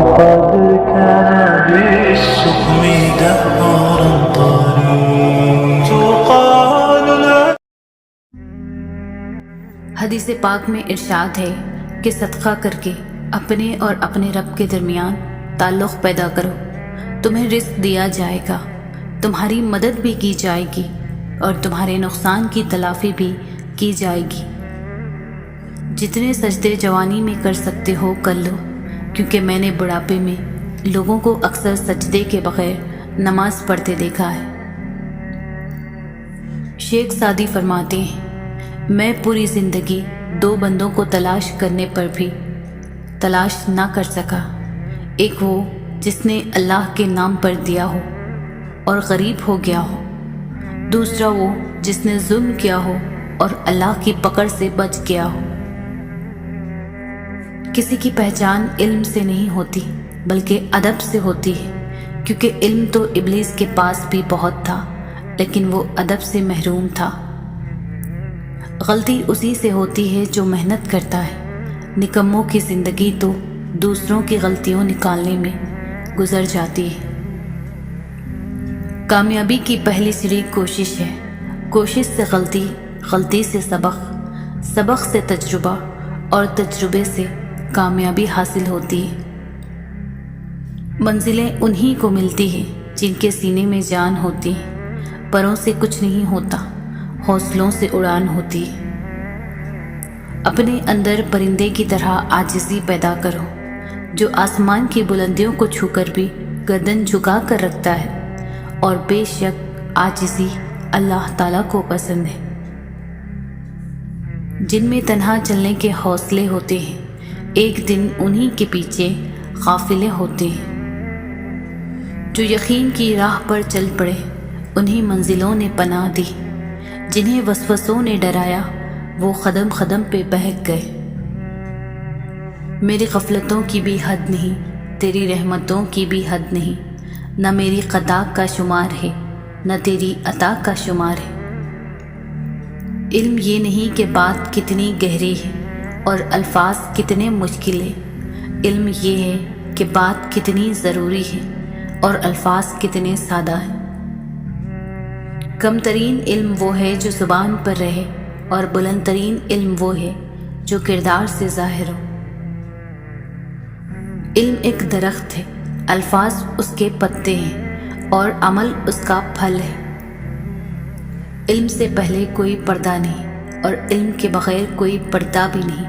وقد كان بالسقم دهرا طريق تقال له. حدیث پاک میں ارشاد ہے کہ صدقہ کر کے اپنے اور اپنے رب کے درمیان تعلق پیدا کرو، تمہیں رزق دیا جائے گا، تمہاری مدد بھی کی جائے گی اور تمہارے نقصان کی تلافی بھی کی جائے گی. جتنے سجدے جوانی میں کر سکتے ہو کر لو، کیونکہ میں نے بڑھاپے میں لوگوں کو اکثر سجدے کے بغیر نماز پڑھتے دیکھا ہے. شیخ سعدی فرماتے ہیں، میں پوری زندگی 2 بندوں کو تلاش کرنے پر بھی تلاش نہ کر سکا. ایک وہ جس نے اللہ کے نام پر دیا ہو اور غریب ہو گیا ہو، دوسرا وہ جس نے ظلم کیا ہو اور اللہ کی پکڑ سے بچ گیا ہو. کسی کی پہچان علم سے نہیں ہوتی بلکہ ادب سے ہوتی ہے، کیونکہ علم تو ابلیس کے پاس بھی بہت تھا لیکن وہ ادب سے محروم تھا. غلطی اسی سے ہوتی ہے جو محنت کرتا ہے. نکموں کی زندگی تو دوسروں کی غلطیوں نکالنے میں گزر جاتی ہے. کامیابی کی پہلی سیڑھی کوشش ہے، کوشش سے غلطی، غلطی سے سبق، سبق سے تجربہ اور تجربے سے کامیابی حاصل ہوتی ہے. منزلیں انہی کو ملتی ہیں جن کے سینے میں جان ہوتی ہے. پروں سے کچھ نہیں ہوتا، حوصلوں سے اڑان ہوتی ہے. اپنے اندر پرندے کی طرح عاجزی پیدا کرو، جو آسمان کی بلندیوں کو چھو کر بھی گردن جھکا کر رکھتا ہے، اور بے شک عاجزی اللہ تعالیٰ کو پسند ہے. جن میں تنہا چلنے کے حوصلے ہوتے ہیں، ایک دن انہی کے پیچھے قافلے ہوتے ہیں. جو یقین کی راہ پر چل پڑے انہی منزلوں نے پناہ دی. جنہیں وسوسوں نے ڈرایا وہ قدم قدم پہ بہک گئے. میری غفلتوں کی بھی حد نہیں، تیری رحمتوں کی بھی حد نہیں. نہ میری قضا کا شمار ہے نہ تیری عطا کا شمار ہے. علم یہ نہیں کہ بات کتنی گہری ہے اور الفاظ کتنے مشکل ہیں. علم یہ ہے کہ بات کتنی ضروری ہے اور الفاظ کتنے سادہ ہیں. کم ترین علم وہ ہے جو زبان پر رہے اور بلند ترین علم وہ ہے جو کردار سے ظاہر ہو. علم ایک درخت ہے، الفاظ اس کے پتے ہیں اور عمل اس کا پھل ہے. علم سے پہلے کوئی پردہ نہیں اور علم کے بغیر کوئی پردہ بھی نہیں.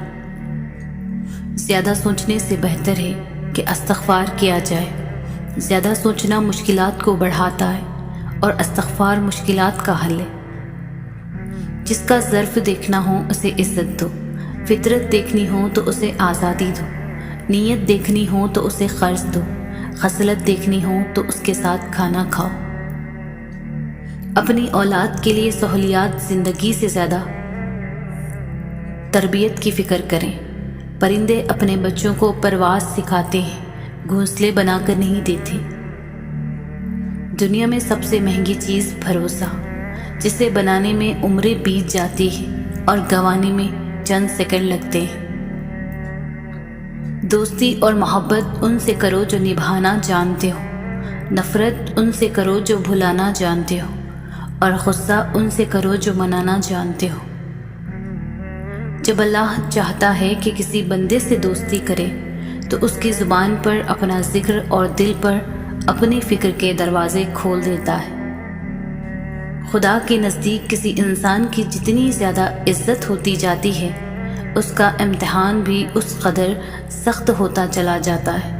زیادہ سوچنے سے بہتر ہے کہ استغفار کیا جائے. زیادہ سوچنا مشکلات کو بڑھاتا ہے اور استغفار مشکلات کا حل ہے. جس کا ظرف دیکھنا ہو اسے عزت دو، فطرت دیکھنی ہو تو اسے آزادی دو، نیت دیکھنی ہو تو اسے قرض دو، خصلت دیکھنی ہو تو اس کے ساتھ کھانا کھاؤ. اپنی اولاد کے لیے سہولیات زندگی سے زیادہ تربیت کی فکر کریں. پرندے اپنے بچوں کو پرواز سکھاتے ہیں، گھونسلے بنا کر نہیں دیتے. دنیا میں سب سے مہنگی چیز بھروسہ، جسے بنانے میں عمریں بیت جاتی ہیں اور گنوانے میں چند سیکنڈ لگتے ہیں. دوستی اور محبت ان سے کرو جو نبھانا جانتے ہو، نفرت ان سے کرو جو بھلانا جانتے ہو، اور غصہ ان سے کرو جو منانا جانتے ہو. جب اللہ چاہتا ہے کہ کسی بندے سے دوستی کرے تو اس کی زبان پر اپنا ذکر اور دل پر اپنی فکر کے دروازے کھول دیتا ہے. خدا کے نزدیک کسی انسان کی جتنی زیادہ عزت ہوتی جاتی ہے اس کا امتحان بھی اس قدر سخت ہوتا چلا جاتا ہے.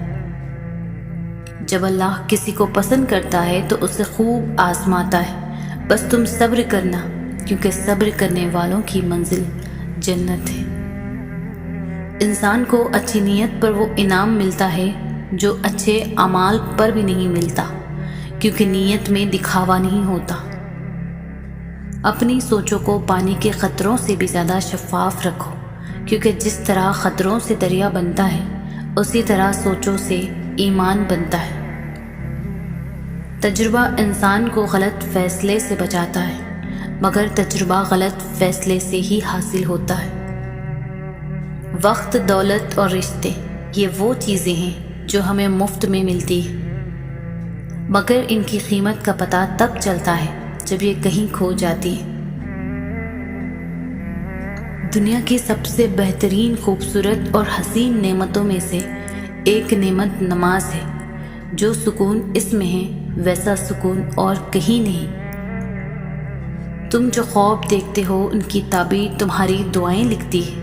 جب اللہ کسی کو پسند کرتا ہے تو اسے خوب آزماتا ہے. بس تم صبر کرنا، کیونکہ صبر کرنے والوں کی منزل جنت ہے. انسان کو اچھی نیت پر وہ انعام ملتا ہے جو اچھے اعمال پر بھی نہیں ملتا، کیونکہ نیت میں دکھاوا نہیں ہوتا. اپنی سوچوں کو پانی کے قطروں سے بھی زیادہ شفاف رکھو، کیونکہ جس طرح قطروں سے دریا بنتا ہے اسی طرح سوچوں سے ایمان بنتا ہے. تجربہ انسان کو غلط فیصلے سے بچاتا ہے، مگر تجربہ غلط فیصلے سے ہی حاصل ہوتا ہے. وقت، دولت اور رشتے یہ وہ چیزیں ہیں جو ہمیں مفت میں ملتی ہے، مگر ان کی قیمت کا پتہ تب چلتا ہے جب یہ کہیں کھو جاتی ہے۔ دنیا کی سب سے بہترین، خوبصورت اور حسین نعمتوں میں سے ایک نعمت نماز ہے۔ جو سکون اس میں ہے ویسا سکون اور کہیں نہیں۔ تم جو خواب دیکھتے ہو ان کی تعبیر تمہاری دعائیں لکھتی ہے۔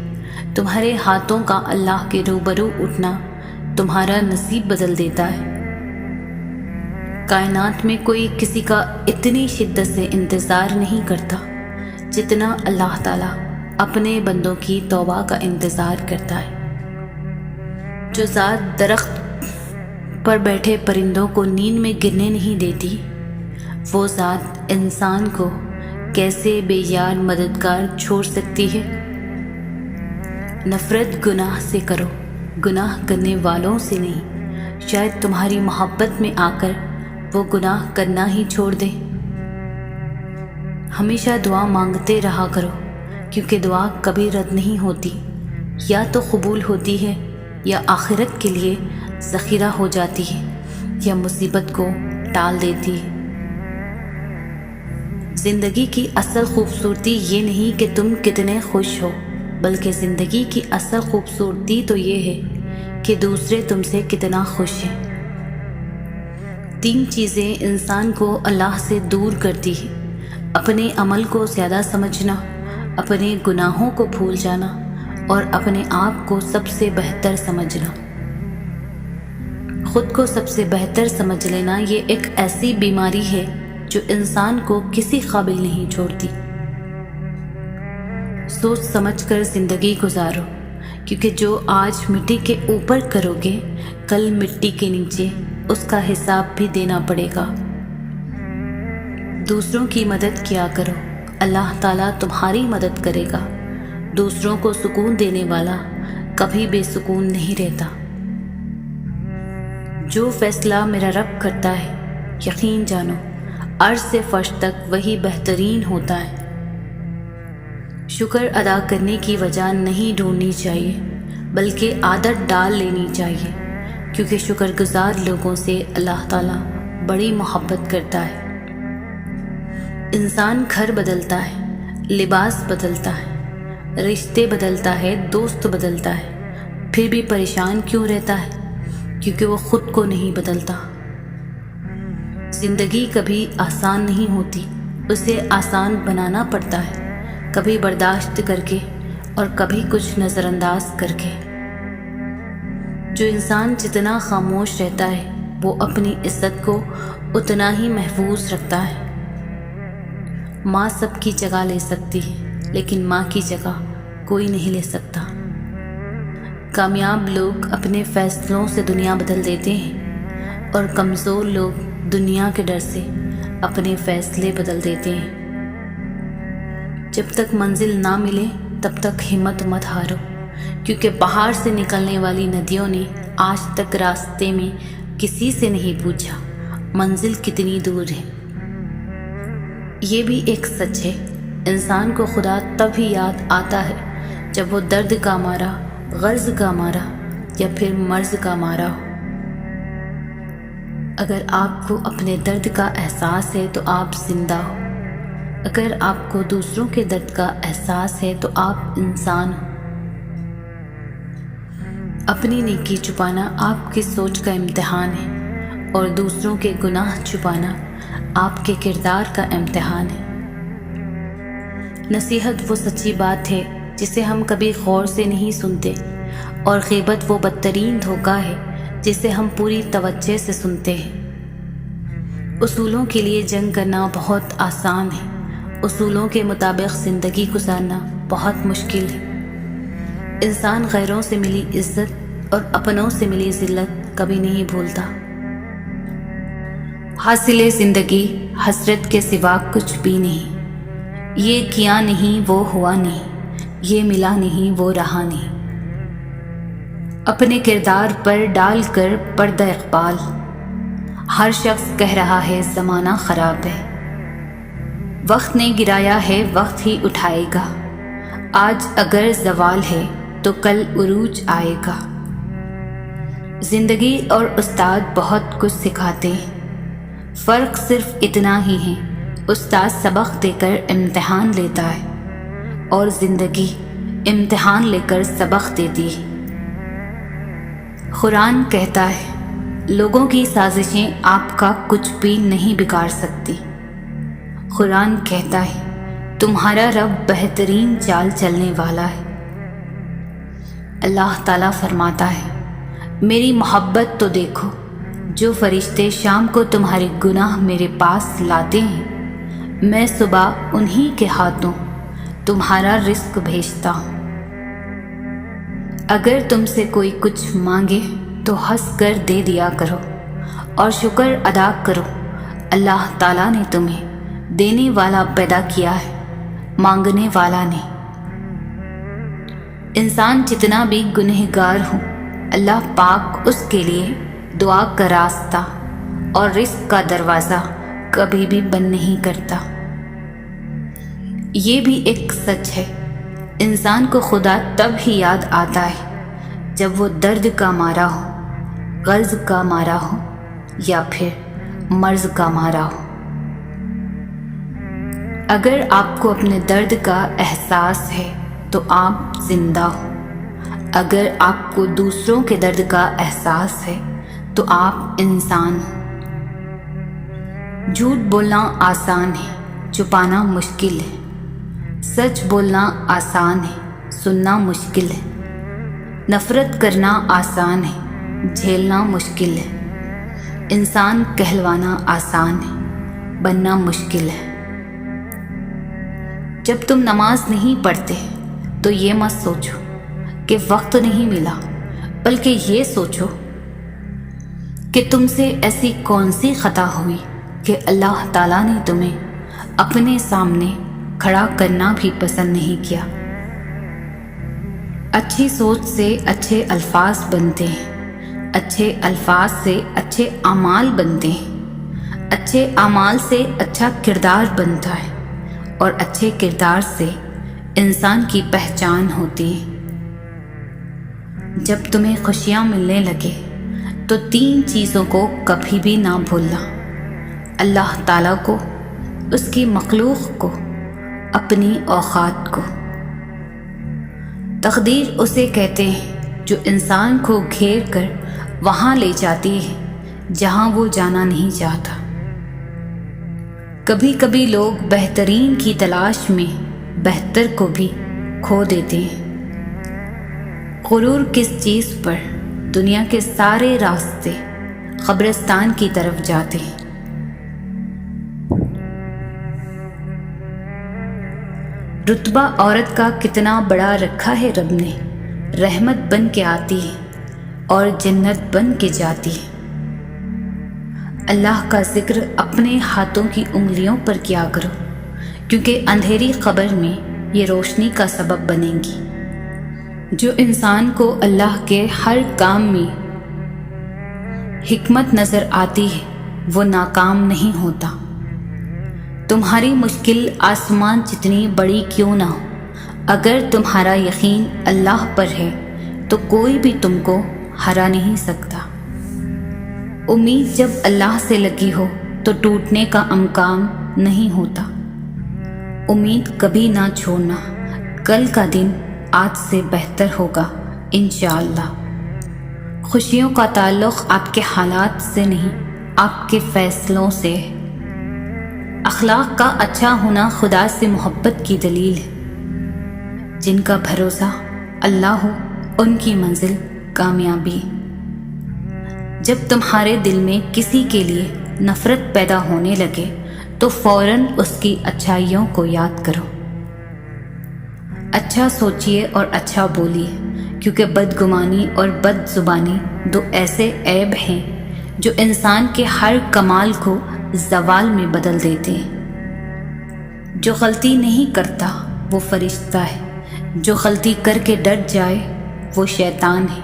تمہارے ہاتھوں کا اللہ کے روبرو اٹھنا تمہارا نصیب بدل دیتا ہے۔ کائنات میں کوئی کسی کا اتنی شدت سے انتظار نہیں کرتا جتنا اللہ تعالیٰ اپنے بندوں کی توبہ کا انتظار کرتا ہے۔ جو ذات درخت پر بیٹھے پرندوں کو نیند میں گرنے نہیں دیتی، وہ ذات انسان کو کیسے بے یار مددگار چھوڑ سکتی ہے؟ نفرت گناہ سے کرو، گناہ کرنے والوں سے نہیں۔ شاید تمہاری محبت میں آ کر وہ گناہ کرنا ہی چھوڑ دے۔ ہمیشہ دعا مانگتے رہا کرو، کیونکہ دعا کبھی رد نہیں ہوتی، یا تو قبول ہوتی ہے یا آخرت کے لیے ذخیرہ ہو جاتی ہے، یا مصیبت کو ٹال دیتی ہے۔ زندگی کی اصل خوبصورتی یہ نہیں کہ تم کتنے خوش ہو، بلکہ زندگی کی اصل خوبصورتی تو یہ ہے کہ دوسرے تم سے کتنا خوش ہیں۔ 3 چیزیں انسان کو اللہ سے دور کرتی ہیں: اپنے عمل کو زیادہ سمجھنا، اپنے گناہوں کو بھول جانا، اور اپنے آپ کو سب سے بہتر سمجھنا۔ خود کو سب سے بہتر سمجھ لینا یہ ایک ایسی بیماری ہے جو انسان کو کسی قابل نہیں چھوڑتی۔ سوچ سمجھ کر زندگی گزارو، کیونکہ جو آج مٹی کے اوپر کرو گے کل مٹی کے نیچے اس کا حساب بھی دینا پڑے گا۔ دوسروں کی مدد کیا کرو، اللہ تعالیٰ تمہاری مدد کرے گا۔ دوسروں کو سکون دینے والا کبھی بے سکون نہیں رہتا۔ جو فیصلہ میرا رب کرتا ہے یقین جانو عرش سے فرش تک وہی بہترین ہوتا ہے۔ شکر ادا کرنے کی وجہ نہیں ڈھونڈنی چاہیے، بلکہ عادت ڈال لینی چاہیے، کیونکہ شکر گزار لوگوں سے اللہ تعالیٰ بڑی محبت کرتا ہے۔ انسان گھر بدلتا ہے، لباس بدلتا ہے، رشتے بدلتا ہے، دوست بدلتا ہے، پھر بھی پریشان کیوں رہتا ہے؟ کیونکہ وہ خود کو نہیں بدلتا۔ زندگی کبھی آسان نہیں ہوتی، اسے آسان بنانا پڑتا ہے، کبھی برداشت کر کے اور کبھی کچھ نظر انداز کر کے۔ جو انسان جتنا خاموش رہتا ہے وہ اپنی عزت کو اتنا ہی محفوظ رکھتا ہے۔ ماں سب کی جگہ لے سکتی ہے، لیکن ماں کی جگہ کوئی نہیں لے سکتا۔ کامیاب لوگ اپنے فیصلوں سے دنیا بدل دیتے ہیں، اور کمزور لوگ دنیا کے ڈر سے اپنے فیصلے بدل دیتے ہیں۔ جب تک منزل نہ ملے تب تک ہمت مت ہارو، کیونکہ باہر سے نکلنے والی ندیوں نے آج تک راستے میں کسی سے نہیں پوچھا منزل کتنی دور ہے۔ یہ بھی ایک سچ ہے، انسان کو خدا تب ہی یاد آتا ہے جب وہ درد کا مارا، غرض کا مارا یا پھر مرض کا مارا ہو۔ اگر آپ کو اپنے درد کا احساس ہے تو آپ زندہ ہو، اگر آپ کو دوسروں کے درد کا احساس ہے تو آپ انسان ہو۔ اپنی نیکی چھپانا آپ کی سوچ کا امتحان ہے، اور دوسروں کے گناہ چھپانا آپ کے کردار کا امتحان ہے۔ نصیحت وہ سچی بات ہے جسے ہم کبھی غور سے نہیں سنتے، اور غیبت وہ بدترین دھوکہ ہے جسے ہم پوری توجہ سے سنتے ہیں۔ اصولوں کے لیے جنگ کرنا بہت آسان ہے، اصولوں کے مطابق زندگی گزارنا بہت مشکل ہے۔ انسان غیروں سے ملی عزت اور اپنوں سے ملی ذلت کبھی نہیں بھولتا۔ حاصل زندگی حسرت کے سوا کچھ بھی نہیں۔ یہ کیا نہیں وہ ہوا نہیں، یہ ملا نہیں وہ رہا نہیں۔ اپنے کردار پر ڈال کر پردہ اقبال، ہر شخص کہہ رہا ہے زمانہ خراب ہے۔ وقت نے گرایا ہے وقت ہی اٹھائے گا، آج اگر زوال ہے تو کل عروج آئے گا۔ زندگی اور استاد بہت کچھ سکھاتے ہیں، فرق صرف اتنا ہی ہے، استاد سبق دے کر امتحان لیتا ہے اور زندگی امتحان لے کر سبق دیتی ہے۔ قرآن کہتا ہے لوگوں کی سازشیں آپ کا کچھ بھی نہیں بگاڑ سکتی۔ قرآن کہتا ہے تمہارا رب بہترین چال چلنے والا ہے۔ اللہ تعالیٰ فرماتا ہے میری محبت تو دیکھو، جو فرشتے شام کو تمہارے گناہ میرے پاس لاتے ہیں، میں صبح انہی کے ہاتھوں تمہارا رزق بھیجتا ہوں۔ اگر تم سے کوئی کچھ مانگے تو ہنس کر دے دیا کرو اور شکر ادا کرو، اللہ تعالیٰ نے تمہیں دینے والا پیدا کیا ہے، مانگنے والا نہیں۔ انسان جتنا بھی گنہگار ہو، اللہ پاک اس کے لیے دعا کا راستہ اور رزق کا دروازہ کبھی بھی بند نہیں کرتا۔ یہ بھی ایک سچ ہے، انسان کو خدا تب ہی یاد آتا ہے جب وہ درد کا مارا ہو، غرض کا مارا ہو یا پھر مرض کا مارا ہو۔ اگر آپ کو اپنے درد کا احساس ہے تو آپ زندہ ہو، اگر آپ کو دوسروں کے درد کا احساس ہے تو آپ انسان ہو۔ جھوٹ بولنا آسان ہے، چھپانا مشکل ہے، سچ بولنا آسان ہے، سننا مشکل ہے، نفرت کرنا آسان ہے، جھیلنا مشکل ہے، انسان کہلوانا آسان ہے، بننا مشکل ہے۔ جب تم نماز نہیں پڑھتے تو یہ مت سوچو کہ وقت نہیں ملا، بلکہ یہ سوچو کہ تم سے ایسی کون سی خطا ہوئی کہ اللہ تعالیٰ نے تمہیں اپنے سامنے کھڑا کرنا بھی پسند نہیں کیا۔ اچھی سوچ سے اچھے الفاظ بنتے ہیں، اچھے الفاظ سے اچھے اعمال بنتے ہیں، اچھے اعمال سے اچھا کردار بنتا ہے اور اچھے کردار سے انسان کی پہچان ہوتی ہے۔ جب تمہیں خوشیاں ملنے لگے تو 3 چیزوں کو کبھی بھی نہ بھولنا: اللہ تعالیٰ کو، اس کی مخلوق کو، اپنی اوقات کو۔ تقدیر اسے کہتے ہیں جو انسان کو گھیر کر وہاں لے جاتی ہے جہاں وہ جانا نہیں چاہتا۔ کبھی کبھی لوگ بہترین کی تلاش میں بہتر کو بھی کھو دیتے ہیں۔ غرور کس چیز پر دنیا کے سارے راستے قبرستان کی طرف جاتے ہیں۔ رتبہ عورت کا کتنا بڑا رکھا ہے رب نے، رحمت بن کے آتی ہے اور جنت بن کے جاتی ہے۔ اللہ کا ذکر اپنے ہاتھوں کی انگلیوں پر کیا کرو، کیونکہ اندھیری قبر میں یہ روشنی کا سبب بنے گی۔ جو انسان کو اللہ کے ہر کام میں حکمت نظر آتی ہے وہ ناکام نہیں ہوتا۔ تمہاری مشکل آسمان جتنی بڑی کیوں نہ ہو، اگر تمہارا یقین اللہ پر ہے تو کوئی بھی تم کو ہرا نہیں سکتا۔ امید جب اللہ سے لگی ہو تو ٹوٹنے کا امکان نہیں ہوتا۔ امید کبھی نہ چھوڑنا، کل کا دن آج سے بہتر ہوگا انشاءاللہ۔ خوشیوں کا تعلق آپ کے حالات سے نہیں، آپ کے فیصلوں سے ہے۔ اخلاق کا اچھا ہونا خدا سے محبت کی دلیل ہے۔ جن کا بھروسہ اللہ ہو ان کی منزل کامیابی۔ جب تمہارے دل میں کسی کے لیے نفرت پیدا ہونے لگے تو فوراً اس کی اچھائیوں کو یاد کرو۔ اچھا سوچیے اور اچھا بولیے، کیونکہ بدگمانی اور بد زبانی 2 ایسے عیب ہیں جو انسان کے ہر کمال کو زوال میں بدل دیتے ہیں۔ جو غلطی نہیں کرتا وہ فرشتہ ہے، جو غلطی کر کے ڈر جائے وہ شیطان ہے،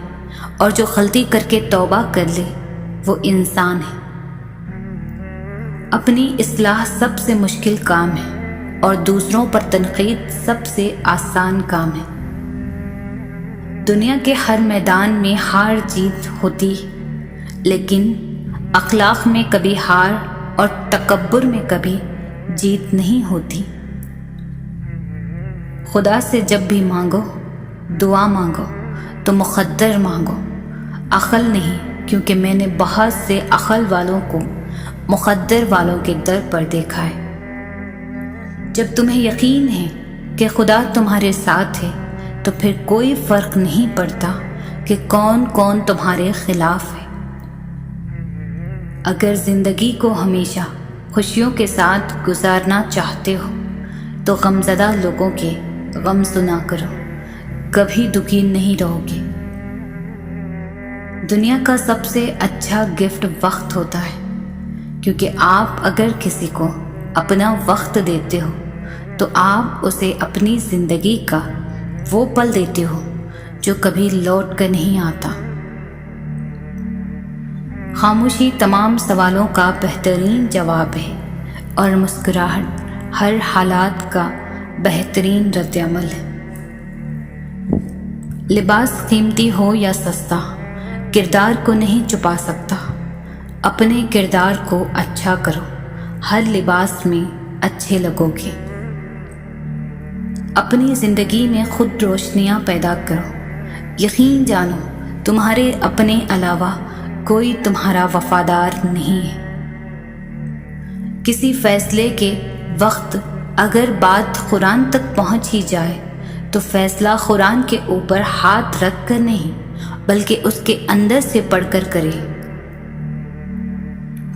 اور جو غلطی کر کے توبہ کر لے وہ انسان ہے۔ اپنی اصلاح سب سے مشکل کام ہے اور دوسروں پر تنقید سب سے آسان کام ہے۔ دنیا کے ہر میدان میں ہار جیت ہوتی، لیکن اخلاق میں کبھی ہار اور تکبر میں کبھی جیت نہیں ہوتی۔ خدا سے جب بھی مانگو، دعا مانگو تو مقدر مانگو، عقل نہیں، کیونکہ میں نے بہت سے عقل والوں کو مقدر والوں کے در پر دیکھا ہے۔ جب تمہیں یقین ہے کہ خدا تمہارے ساتھ ہے تو پھر کوئی فرق نہیں پڑتا کہ کون کون تمہارے خلاف ہے۔ اگر زندگی کو ہمیشہ خوشیوں کے ساتھ گزارنا چاہتے ہو تو غمزدہ لوگوں کے غم سنا کرو، کبھی دکھی نہیں رہو گے۔ دنیا کا سب سے اچھا گفٹ وقت ہوتا ہے، کیونکہ آپ اگر کسی کو اپنا وقت دیتے ہو تو آپ اسے اپنی زندگی کا وہ پل دیتے ہو جو کبھی لوٹ کر نہیں آتا۔ خاموشی تمام سوالوں کا بہترین جواب ہے، اور مسکراہٹ ہر حالات کا بہترین رد عمل ہے۔ لباس قیمتی ہو یا سستا، کردار کو نہیں چھپا سکتا۔ اپنے کردار کو اچھا کرو، ہر لباس میں اچھے لگو گے۔ اپنی زندگی میں خود روشنیاں پیدا کرو، یقین جانو تمہارے اپنے علاوہ کوئی تمہارا وفادار نہیں ہے۔ کسی فیصلے کے وقت اگر بات قرآن تک پہنچ ہی جائے تو فیصلہ قرآن کے اوپر ہاتھ رکھ کر نہیں بلکہ اس کے اندر سے پڑھ کر کرے۔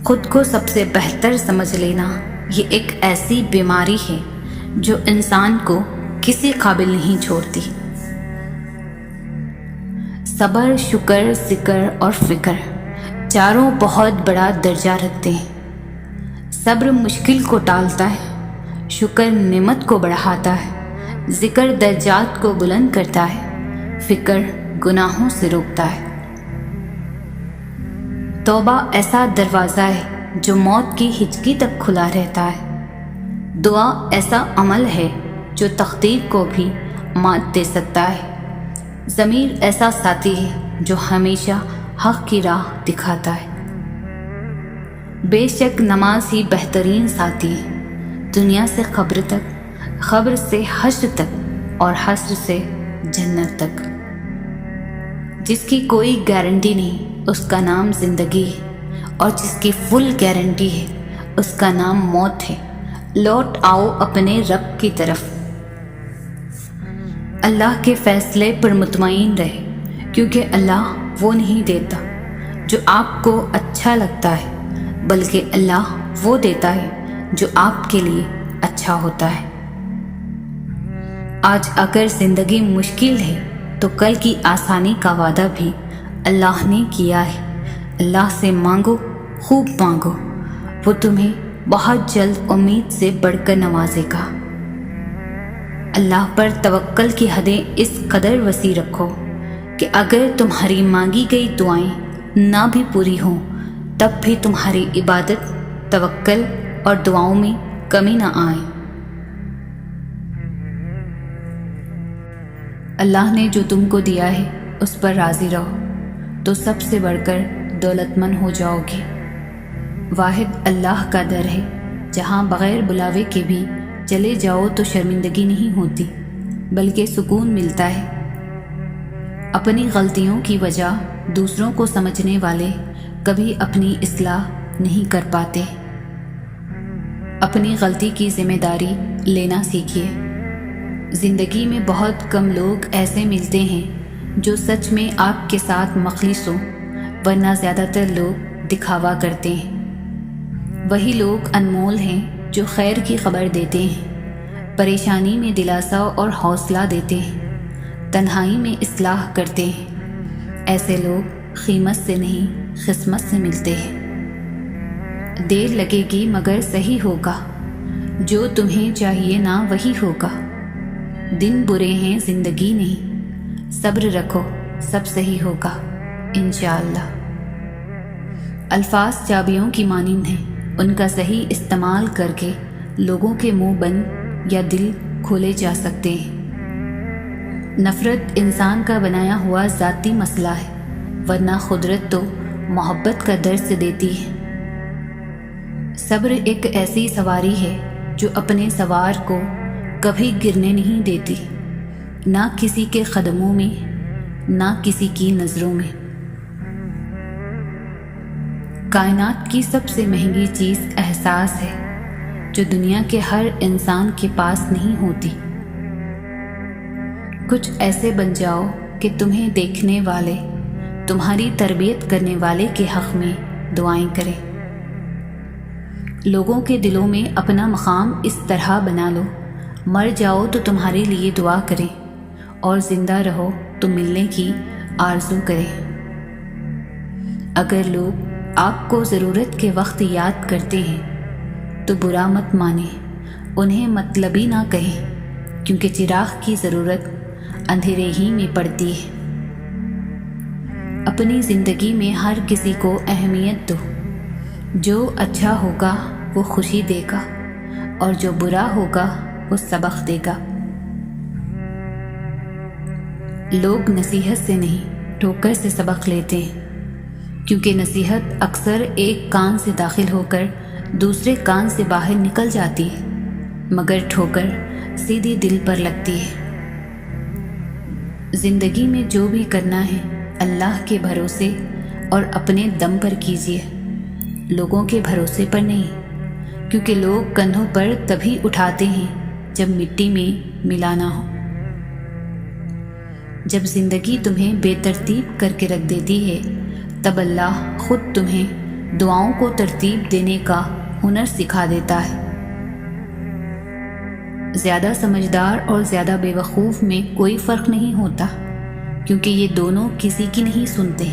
خود کو سب سے بہتر سمجھ لینا یہ ایک ایسی بیماری ہے جو انسان کو کسی قابل نہیں چھوڑتی۔ صبر، شکر، ذکر اور فکر چاروں بہت بڑا درجہ رکھتے ہیں۔ صبر مشکل کو ٹالتا ہے، شکر نعمت کو بڑھاتا ہے، ذکر درجات کو بلند کرتا ہے، فکر گناہوں سے روکتا ہے۔ توبہ ایسا دروازہ ہے جو موت کی ہچکی تک کھلا رہتا ہے۔ دعا ایسا عمل ہے جو تقدیر کو بھی مات دے سکتا ہے۔ ضمیر ایسا ساتھی ہے جو ہمیشہ حق کی راہ دکھاتا ہے۔ بے شک نماز ہی بہترین ساتھی ہے، دنیا سے قبر تک، قبر سے حشر تک اور حشر سے جنت تک۔ جس کی کوئی گارنٹی نہیں اس کا نام زندگی ہے، اور جس کی فل گارنٹی ہے اس کا نام موت ہے۔ لوٹ آؤ اپنے رب کی طرف۔ اللہ کے فیصلے پر مطمئن رہے، کیونکہ اللہ وہ نہیں دیتا جو آپ کو اچھا لگتا ہے، بلکہ اللہ وہ دیتا ہے جو آپ کے لیے اچھا ہوتا ہے۔ آج اگر زندگی مشکل ہے تو کل کی آسانی کا وعدہ بھی اللہ نے کیا ہے۔ اللہ سے مانگو، خوب مانگو، وہ تمہیں بہت جلد امید سے بڑھ کر نوازے گا۔ اللہ پر توکل کی حدیں اس قدر وسیع رکھو کہ اگر تمہاری مانگی گئی دعائیں نہ بھی پوری ہوں تب بھی تمہاری عبادت، توکل اور دعاؤں میں کمی نہ آئے۔ اللہ نے جو تم کو دیا ہے اس پر راضی رہو تو سب سے بڑھ کر دولت مند ہو جاؤ گے۔ واحد اللہ کا در ہے جہاں بغیر بلاوے کے بھی چلے جاؤ تو شرمندگی نہیں ہوتی بلکہ سکون ملتا ہے۔ اپنی غلطیوں کی وجہ دوسروں کو سمجھنے والے کبھی اپنی اصلاح نہیں کر پاتے۔ اپنی غلطی کی ذمہ داری لینا سیکھیے۔ زندگی میں بہت کم لوگ ایسے ملتے ہیں جو سچ میں آپ کے ساتھ مخلص ہوں، ورنہ زیادہ تر لوگ دکھاوا کرتے ہیں۔ وہی لوگ انمول ہیں جو خیر کی خبر دیتے ہیں، پریشانی میں دلاسا اور حوصلہ دیتے ہیں، تنہائی میں اصلاح کرتے ہیں۔ ایسے لوگ قیمت سے نہیں قسمت سے ملتے ہیں۔ دیر لگے گی مگر صحیح ہوگا، جو تمہیں چاہیے نا وہی ہوگا۔ دن برے ہیں زندگی نہیں، صبر رکھو سب صحیح ہوگا انشاءاللہ۔ الفاظ چابیوں کی مانند ہیں، ان کا صحیح استعمال کر کے لوگوں کے منہ بند یا دل کھولے جا سکتے ہیں۔ نفرت انسان کا بنایا ہوا ذاتی مسئلہ ہے، ورنہ قدرت تو محبت کا درس دیتی ہے۔ صبر ایک ایسی سواری ہے جو اپنے سوار کو کبھی گرنے نہیں دیتی، نہ کسی کے قدموں میں، نہ کسی کی نظروں میں۔ کائنات کی سب سے مہنگی چیز احساس ہے، جو دنیا کے ہر انسان کے پاس نہیں ہوتی۔ کچھ ایسے بن جاؤ کہ تمہیں دیکھنے والے تمہاری تربیت کرنے والے کے حق میں دعائیں کریں۔ لوگوں کے دلوں میں اپنا مقام اس طرح بنا لو، مر جاؤ تو تمہارے لیے دعا کریں، اور زندہ رہو تو ملنے کی آرزو کریں۔ اگر لوگ آپ کو ضرورت کے وقت یاد کرتے ہیں تو برا مت مانیں، انہیں مطلبی نہ کہیں، کیونکہ چراغ کی ضرورت اندھیرے ہی میں پڑتی ہے۔ اپنی زندگی میں ہر کسی کو اہمیت دو، جو اچھا ہوگا وہ خوشی دے گا، اور جو برا ہوگا وہ سبق دے گا۔ لوگ نصیحت سے نہیں ٹھوکر سے سبق لیتے ہیں، کیونکہ نصیحت اکثر ایک کان سے داخل ہو کر دوسرے کان سے باہر نکل جاتی ہے، مگر ٹھوکر سیدھی دل پر لگتی ہے۔ زندگی میں جو بھی کرنا ہے اللہ کے بھروسے اور اپنے دم پر کیجیے، لوگوں کے بھروسے پر نہیں، کیونکہ لوگ کندھوں پر تبھی اٹھاتے ہیں جب مٹی میں ملانا ہو۔ جب زندگی تمہیں بے ترتیب کر کے رکھ دیتی ہے، تب اللہ خود تمہیں دعاؤں کو ترتیب دینے کا ہنر سکھا دیتا ہے۔ زیادہ سمجھدار اور زیادہ بے وقوف میں کوئی فرق نہیں ہوتا، کیونکہ یہ دونوں کسی کی نہیں سنتے۔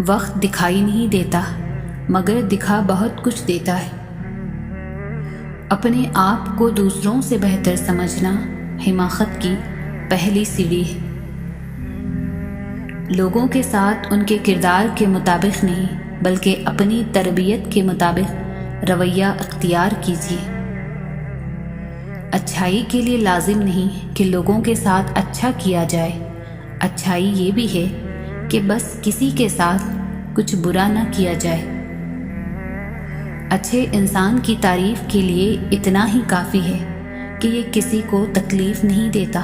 وقت دکھائی نہیں دیتا، مگر دکھا بہت کچھ دیتا ہے۔ اپنے آپ کو دوسروں سے بہتر سمجھنا حماقت کی پہلی سیڑھی ہے۔ لوگوں کے ساتھ ان کے کردار کے مطابق نہیں، بلکہ اپنی تربیت کے مطابق رویہ اختیار کیجیے۔ اچھائی کے لیے لازم نہیں کہ لوگوں کے ساتھ اچھا کیا جائے، اچھائی یہ بھی ہے کہ بس کسی کے ساتھ کچھ برا نہ کیا جائے۔ اچھے انسان کی تعریف کے لیے اتنا ہی کافی ہے کہ یہ کسی کو تکلیف نہیں دیتا۔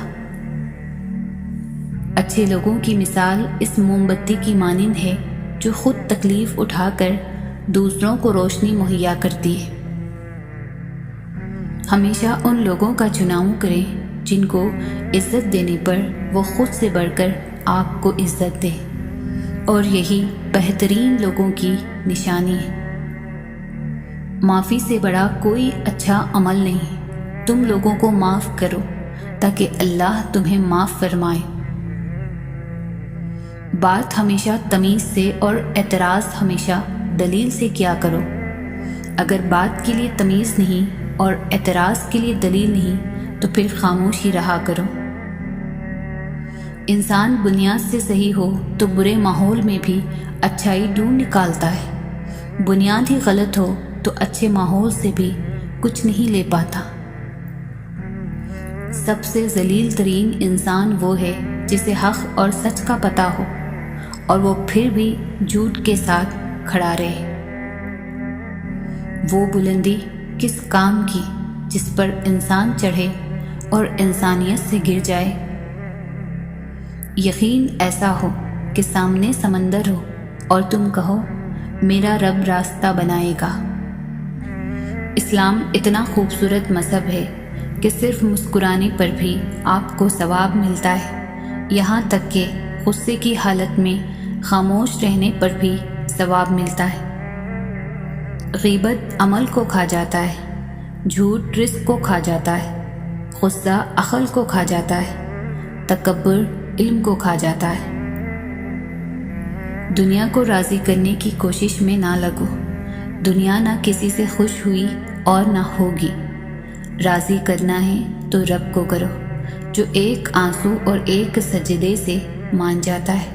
اچھے لوگوں کی مثال اس موم بتی کی مانند ہے جو خود تکلیف اٹھا کر دوسروں کو روشنی مہیا کرتی ہے۔ ہمیشہ ان لوگوں کا چناؤ کریں جن کو عزت دینے پر وہ خود سے بڑھ کر آپ کو عزت دے، اور یہی بہترین لوگوں کی نشانی ہے۔ معافی سے بڑا کوئی اچھا عمل نہیں۔ تم لوگوں کو معاف کرو تاکہ اللہ تمہیں معاف فرمائے۔ بات ہمیشہ تمیز سے اور اعتراض ہمیشہ دلیل سے کیا کرو۔ اگر بات کے لیے تمیز نہیں اور اعتراض کے لیے دلیل نہیں تو پھر خاموشی رہا کرو۔ انسان بنیاد سے صحیح ہو تو برے ماحول میں بھی اچھائی ڈھونڈ نکالتا ہے، بنیاد ہی غلط ہو تو اچھے ماحول سے بھی کچھ نہیں لے پاتا۔ سب سے ذلیل ترین انسان وہ ہے جسے حق اور سچ کا پتہ ہو اور وہ پھر بھی جھوٹ کے ساتھ کھڑا رہے۔ وہ بلندی کس کام کی جس پر انسان چڑھے اور انسانیت سے گر جائے۔ یقین ایسا ہو کہ سامنے سمندر ہو اور تم کہو میرا رب راستہ بنائے گا۔ اسلام اتنا خوبصورت مذہب ہے کہ صرف مسکرانے پر بھی آپ کو ثواب ملتا ہے، یہاں تک کہ غصے کی حالت میں خاموش رہنے پر بھی ثواب ملتا ہے۔ غیبت عمل کو کھا جاتا ہے، جھوٹ رزق کو کھا جاتا ہے، غصہ عقل کو کھا جاتا ہے، تکبر علم کو کھا جاتا ہے۔ دنیا کو راضی کرنے کی کوشش میں نہ لگو، دنیا نہ کسی سے خوش ہوئی اور نہ ہوگی۔ راضی کرنا ہے تو رب کو کرو جو ایک آنسو اور ایک سجدے سے مان جاتا ہے۔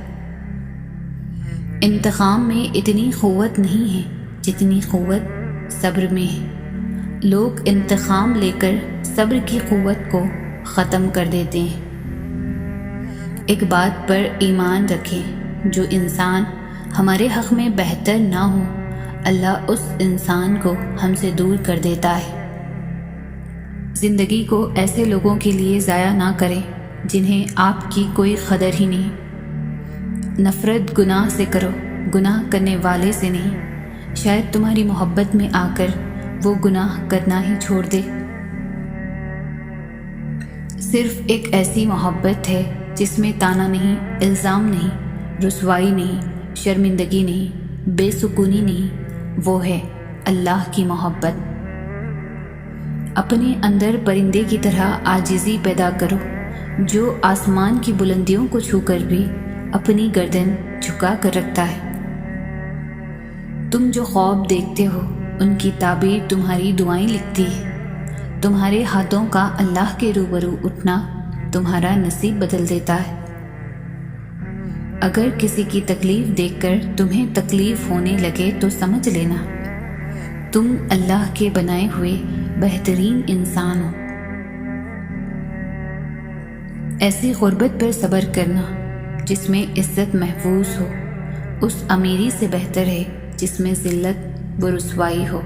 انتقام میں اتنی قوت نہیں ہے جتنی قوت صبر میں ہے۔ لوگ انتقام لے کر صبر کی قوت کو ختم کر دیتے ہیں۔ ایک بات پر ایمان رکھیں، جو انسان ہمارے حق میں بہتر نہ ہو، اللہ اس انسان کو ہم سے دور کر دیتا ہے۔ زندگی کو ایسے لوگوں کے لیے ضائع نہ کریں جنہیں آپ کی کوئی قدر ہی نہیں۔ نفرت گناہ سے کرو، گناہ کرنے والے سے نہیں، شاید تمہاری محبت میں آ کر وہ گناہ کرنا ہی چھوڑ دے۔ صرف ایک ایسی محبت ہے جس میں طعنہ نہیں، الزام نہیں، رسوائی نہیں، شرمندگی نہیں، بے سکونی نہیں، وہ ہے اللہ کی محبت۔ اپنے اندر پرندے کی طرح عاجزی پیدا کرو، جو آسمان کی بلندیوں کو چھو کر بھی اپنی گردن جھکا کر رکھتا ہے۔ تم جو خواب دیکھتے ہو ان کی تعبیر تمہاری دعائیں لکھتی ہے۔ تمہارے ہاتھوں کا اللہ کے روبرو اٹھنا تمہارا نصیب بدل دیتا ہے۔ اگر کسی کی تکلیف دیکھ کر تمہیں تکلیف ہونے لگے تو سمجھ لینا تم اللہ کے بنائے ہوئے بہترین انسان ہو۔ ایسی غربت پر صبر کرنا جس میں عزت محفوظ ہو، اس امیری سے بہتر ہے جس میں ذلت و رسوائی ہو۔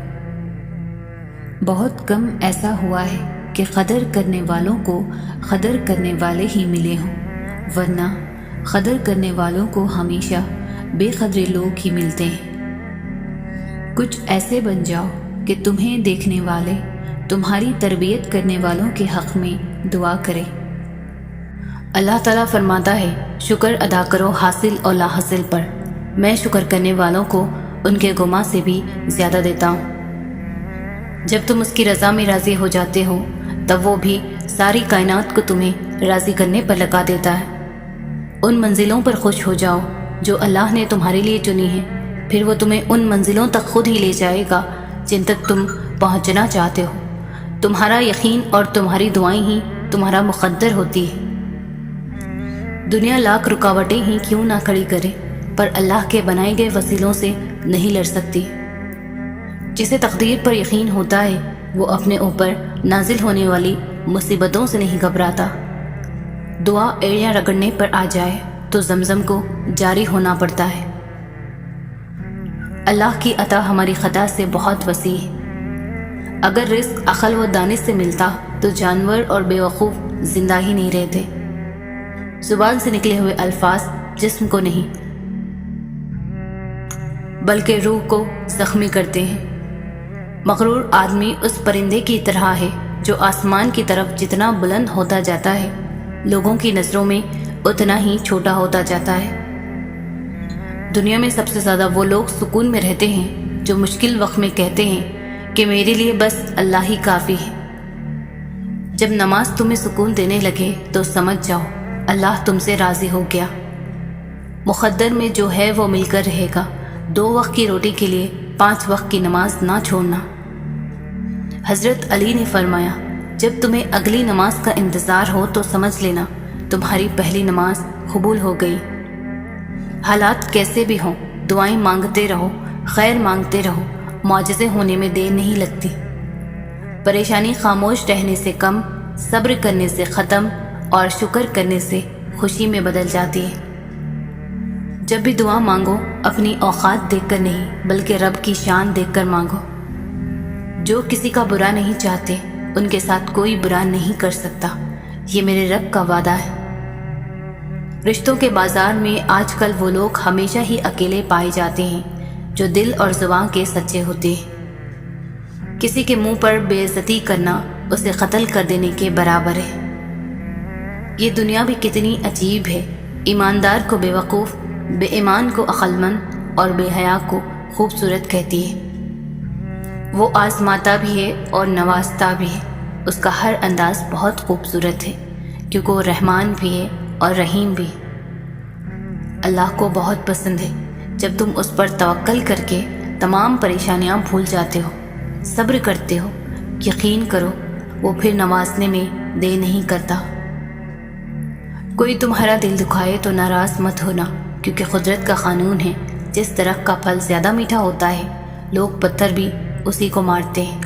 بہت کم ایسا ہوا ہے کہ قدر کرنے والوں کو قدر کرنے والے ہی ملے ہوں، ورنہ قدر کرنے والوں کو ہمیشہ بے قدر لوگ ہی ملتے ہیں۔ کچھ ایسے بن جاؤ کہ تمہیں دیکھنے والے تمہاری تربیت کرنے والوں کے حق میں دعا کریں۔ اللہ تعالیٰ فرماتا ہے، شکر ادا کرو حاصل اور لا حاصل پر، میں شکر کرنے والوں کو ان کے گماں سے بھی زیادہ دیتا ہوں۔ جب تم اس کی رضا میں راضی ہو جاتے ہو تب وہ بھی ساری کائنات کو تمہیں راضی کرنے پر لگا دیتا ہے۔ ان منزلوں پر خوش ہو جاؤ جو اللہ نے تمہارے لیے چنی ہیں، پھر وہ تمہیں ان منزلوں تک خود ہی لے جائے گا جن تک تم پہنچنا چاہتے ہو۔ تمہارا یقین اور تمہاری دعائیں ہی تمہارا مقدر ہوتی ہے۔ دنیا لاکھ رکاوٹیں ہی کیوں نہ کھڑی کرے، پر اللہ کے بنائے گئے وسیلوں سے نہیں لڑ سکتی۔ جسے تقدیر پر یقین ہوتا ہے وہ اپنے اوپر نازل ہونے والی مصیبتوں سے نہیں گھبراتا۔ دعا ایڑیاں رگڑنے پر آ جائے تو زمزم کو جاری ہونا پڑتا ہے۔ اللہ کی عطا ہماری خطا سے بہت وسیع ہے۔ اگر رزق عقل و دانش سے ملتا تو جانور اور بے وقوف زندہ ہی نہیں رہتے۔ زبان سے نکلے ہوئے الفاظ جسم کو نہیں بلکہ روح کو زخمی کرتے ہیں۔ مغرور آدمی اس پرندے کی طرح ہے جو آسمان کی طرف جتنا بلند ہوتا جاتا ہے لوگوں کی نظروں میں اتنا ہی چھوٹا ہوتا جاتا ہے۔ دنیا میں سب سے زیادہ وہ لوگ سکون میں رہتے ہیں جو مشکل وقت میں کہتے ہیں کہ میرے لیے بس اللہ ہی کافی ہے۔ جب نماز تمہیں سکون دینے لگے تو سمجھ جاؤ اللہ تم سے راضی ہو گیا۔ مقدر میں جو ہے وہ مل کر رہے گا۔ 2 وقت کی روٹی کے لیے 5 وقت کی نماز نہ چھوڑنا۔ حضرت علی نے فرمایا، جب تمہیں اگلی نماز کا انتظار ہو تو سمجھ لینا تمہاری پہلی نماز قبول ہو گئی۔ حالات کیسے بھی ہوں، دعائیں مانگتے رہو، خیر مانگتے رہو، معجزے ہونے میں دیر نہیں لگتی۔ پریشانی خاموش رہنے سے کم، صبر کرنے سے ختم اور شکر کرنے سے خوشی میں بدل جاتی ہے۔ جب بھی دعا مانگو اپنی اوقات دیکھ کر نہیں بلکہ رب کی شان دیکھ کر مانگو۔ جو کسی کا برا نہیں چاہتے ان کے ساتھ کوئی برا نہیں کر سکتا، یہ میرے رب کا وعدہ ہے۔ رشتوں کے بازار میں آج کل وہ لوگ ہمیشہ ہی اکیلے پائے جاتے ہیں جو دل اور زبان کے سچے ہوتے ہیں۔ کسی کے منہ پر بے عزتی کرنا اسے قتل کر دینے کے برابر ہے۔ یہ دنیا بھی کتنی عجیب ہے، ایماندار کو بے وقوف، بے ایمان کو عقل مند اور بے حیا کو خوبصورت کہتی ہے۔ وہ آزماتا بھی ہے اور نوازتا بھی ہے، اس کا ہر انداز بہت خوبصورت ہے کیونکہ وہ رحمان بھی ہے اور رحیم بھی۔ اللہ کو بہت پسند ہے جب تم اس پر توکل کر کے تمام پریشانیاں بھول جاتے ہو، صبر کرتے ہو۔ یقین کرو وہ پھر نوازنے میں دیر نہیں کرتا۔ کوئی تمہارا دل دکھائے تو ناراض مت ہونا، کیونکہ قدرت کا قانون ہے، جس درخت کا پھل زیادہ میٹھا ہوتا ہے لوگ پتھر بھی اسی کو مارتے ہیں۔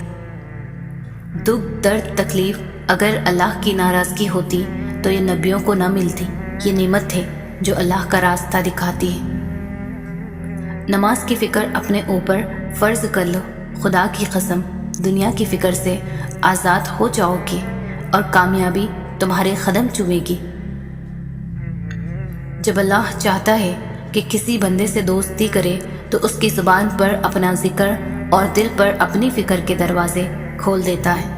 دکھ، درد، تکلیف اگر اللہ کی ناراضگی ہوتی تو یہ نبیوں کو نہ ملتی۔ یہ نعمت ہے جو اللہ کا راستہ دکھاتی ہے۔ نماز کی فکر اپنے اوپر فرض کر لو۔ خدا کی قسم دنیا کی فکر سے آزاد ہو جاؤ گے اور کامیابی تمہارے قدم چومے گی۔ جب اللہ چاہتا ہے کہ کسی بندے سے دوستی کرے تو اس کی زبان پر اپنا ذکر اور دل پر اپنی فکر کے دروازے کھول دیتا ہے۔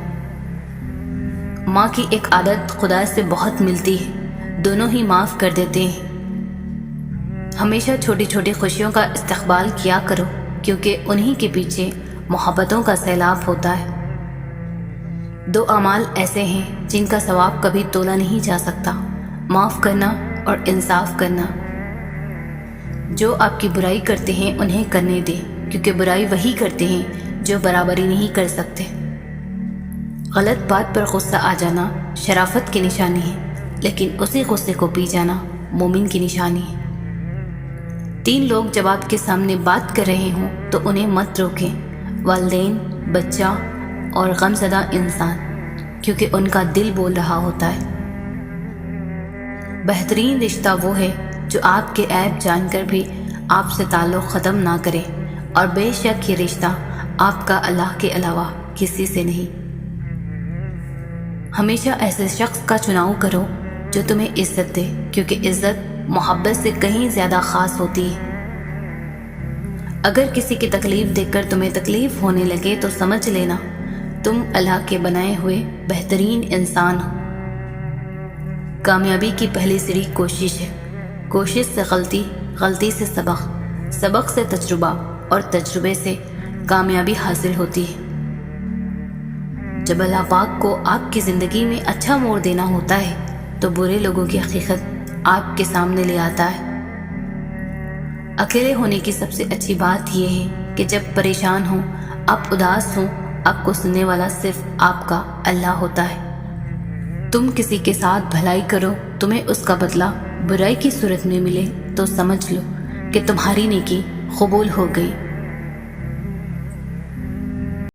ماں کی ایک عادت خدا سے بہت ملتی ہے، دونوں ہی معاف کر دیتے ہیں۔ ہمیشہ چھوٹی چھوٹی خوشیوں کا استقبال کیا کرو کیونکہ انہی کے پیچھے محبتوں کا سیلاب ہوتا ہے۔ 2 اعمال ایسے ہیں جن کا ثواب کبھی تولا نہیں جا سکتا، معاف کرنا اور انصاف کرنا۔ جو آپ کی برائی کرتے ہیں انہیں کرنے دیں کیونکہ برائی وہی کرتے ہیں جو برابری نہیں کر سکتے۔ غلط بات پر غصہ آ جانا شرافت کی نشانی ہے، لیکن اسی غصے کو پی جانا مومن کی نشانی ہے۔ 3 لوگ جب آپ کے سامنے بات کر رہے ہوں تو انہیں مت روکیں، والدین، بچہ اور غمزدہ انسان، کیونکہ ان کا دل بول رہا ہوتا ہے۔ بہترین رشتہ وہ ہے جو آپ کے عیب جان کر بھی آپ سے تعلق ختم نہ کرے، اور بے شک یہ رشتہ آپ کا اللہ کے علاوہ کسی سے نہیں۔ ہمیشہ ایسے شخص کا چناؤ کرو جو تمہیں عزت دے، کیونکہ عزت محبت سے کہیں زیادہ خاص ہوتی ہے۔ اگر کسی کی تکلیف دیکھ کر تمہیں تکلیف ہونے لگے تو سمجھ لینا تم اللہ کے بنائے ہوئے بہترین انسان ہو۔ کامیابی کی پہلی سیڑھی کوشش ہے، کوشش سے غلطی، غلطی سے سبق، سبق سے تجربہ اور تجربے سے کامیابی حاصل ہوتی ہے۔ جب اللہ پاک کو آپ کی زندگی میں اچھا موڑ دینا ہوتا ہے تو برے لوگوں کی حقیقت آپ کے سامنے لے آتا ہے۔ اکیلے ہونے کی سب سے اچھی بات یہ ہے کہ جب پریشان ہوں، آپ اداس ہوں، آپ کو سننے والا صرف آپ کا اللہ ہوتا ہے۔ تم کسی کے ساتھ بھلائی کرو، تمہیں اس کا بدلہ برائی کی صورت میں ملے تو سمجھ لو کہ تمہاری نیکی قبول ہو گئی۔